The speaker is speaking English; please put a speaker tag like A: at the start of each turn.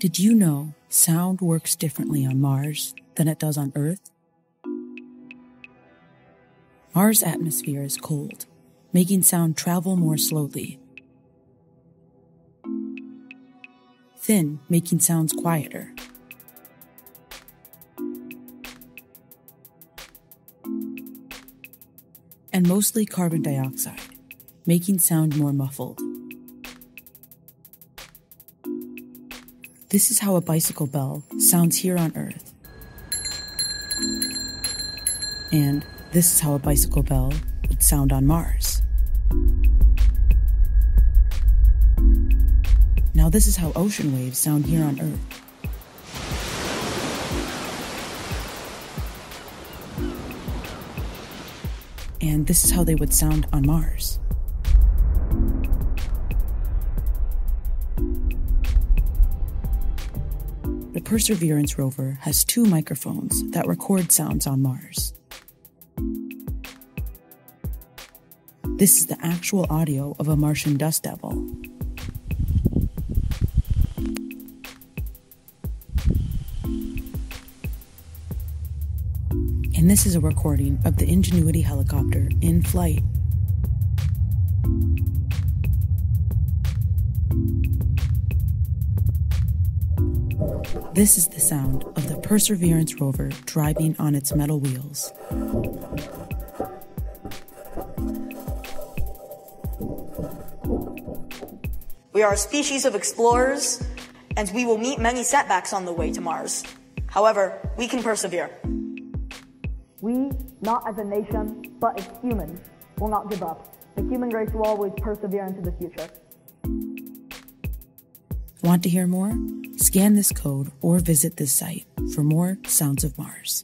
A: Did you know sound works differently on Mars than it does on Earth? Mars' atmosphere is cold, making sound travel more slowly. Thin, making sounds quieter. And mostly carbon dioxide, making sound more muffled. This is how a bicycle bell sounds here on Earth. And this is how a bicycle bell would sound on Mars. Now this is how ocean waves sound here on Earth. And this is how they would sound on Mars. The Perseverance rover has 2 microphones that record sounds on Mars. This is the actual audio of a Martian dust devil. And this is a recording of the Ingenuity helicopter in flight. This is the sound of the Perseverance rover driving on its metal wheels.
B: We are a species of explorers, and we will meet many setbacks on the way to Mars. However, we can persevere.
C: We, not as a nation, but as humans, will not give up. The human race will always persevere into the future.
A: Want to hear more? Scan this code or visit this site for more Sounds of Mars.